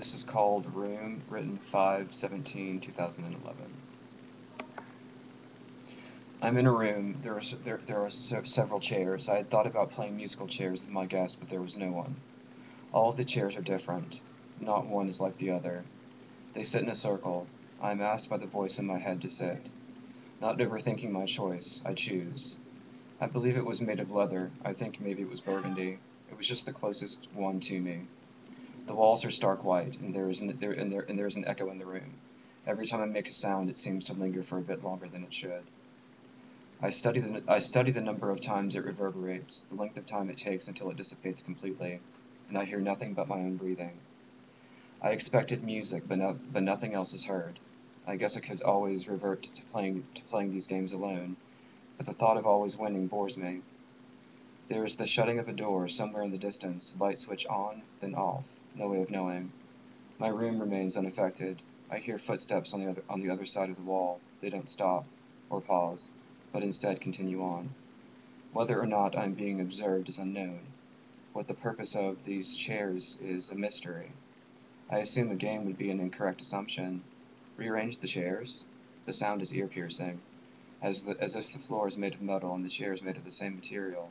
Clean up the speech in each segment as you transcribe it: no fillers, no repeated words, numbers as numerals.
This is called Room, written 5/17/2011. I'm in a room. There are several chairs. I had thought about playing musical chairs with my guests, but there was no one. All of the chairs are different. Not one is like the other. They sit in a circle. I am asked by the voice in my head to sit. Not overthinking my choice, I choose. I believe it was made of leather. I think maybe it was burgundy. It was just the closest one to me. The walls are stark white, and there is an echo in the room. Every time I make a sound, it seems to linger for a bit longer than it should. I study the number of times it reverberates, the length of time it takes until it dissipates completely, and I hear nothing but my own breathing. I expected music, but nothing else is heard. I guess I could always revert to playing these games alone, but the thought of always winning bores me. There is the shutting of a door somewhere in the distance, light switch on, then off, no way of knowing. My room remains unaffected. I hear footsteps on the other side of the wall. They don't stop, or pause, but instead continue on. Whether or not I am being observed is unknown. What the purpose of these chairs is a mystery. I assume a game would be an incorrect assumption. Rearrange the chairs? The sound is ear-piercing, as if the floor is made of metal and the chair is made of the same material.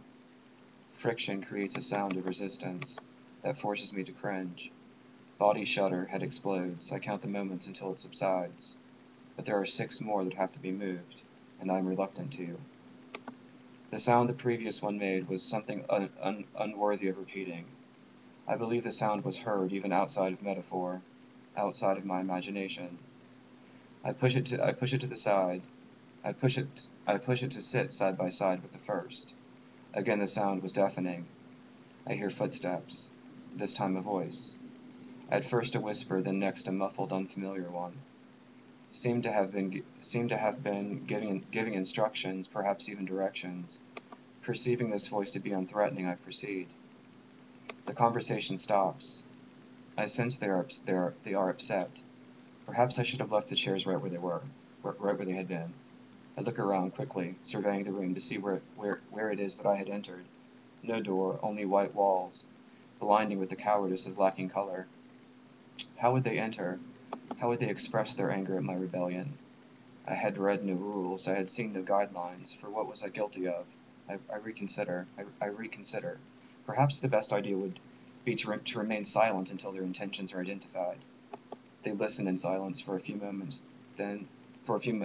Friction creates a sound of resistance that forces me to cringe. Body shudder, head explodes. I count the moments until it subsides. But there are 6 more that have to be moved, and I am reluctant to. The sound the previous one made was something unworthy of repeating. I believe the sound was heard even outside of metaphor, outside of my imagination. I push it to the side. I push it to sit side by side with the first. Again the sound was deafening. I hear footsteps, this time a voice. At first a whisper, then next a muffled, unfamiliar one. Seemed to have been giving instructions, perhaps even directions. Perceiving this voice to be unthreatening, I proceed. The conversation stops. I sense they are upset. Perhaps I should have left the chairs right where they were, right where they had been. I look around quickly, surveying the room to see where it is that I had entered. No door, only white walls, blinding with the cowardice of lacking color. How would they enter? How would they express their anger at my rebellion? I had read no rules, I had seen no guidelines, for what was I guilty of? I reconsider. Perhaps the best idea would be to remain silent until their intentions are identified. They listen in silence for a few moments,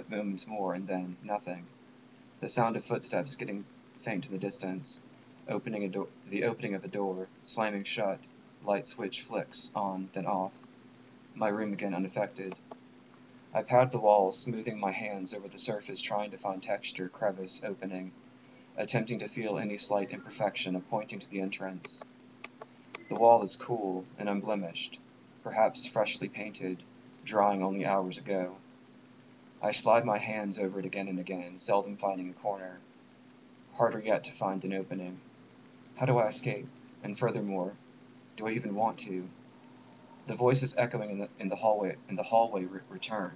moments more, and then nothing. The sound of footsteps getting faint in the distance, the opening of a door, slamming shut, light switch flicks, on, then off. My room again unaffected. I pat the walls, smoothing my hands over the surface, trying to find texture, crevice, opening, attempting to feel any slight imperfection of pointing to the entrance. The wall is cool and unblemished, perhaps freshly painted, drying only hours ago. I slide my hands over it again and again, seldom finding a corner. Harder yet to find an opening. How do I escape? And furthermore, do I even want to? The voices echoing in the hallway return.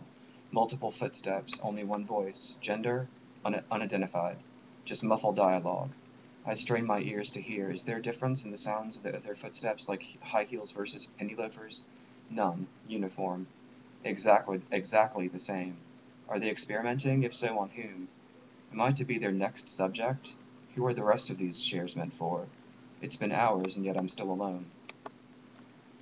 Multiple footsteps, only one voice. Gender? Unidentified. Just muffled dialogue. I strain my ears to hear. Is there a difference in the sounds of their footsteps, like high heels versus penny loafers? None. Uniform. Exactly the same. Are they experimenting? If so, on whom? Am I to be their next subject? Who are the rest of these chairs meant for? It's been hours, and yet I'm still alone.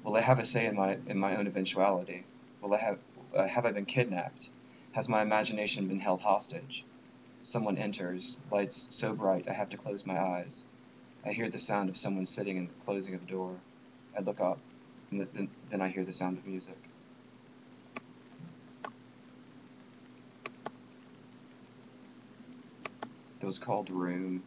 Will I have a say in my own eventuality? Have I been kidnapped? Has my imagination been held hostage? Someone enters, lights so bright I have to close my eyes. I hear the sound of someone sitting in the closing of a door. I look up, and then I hear the sound of music. That was called Room.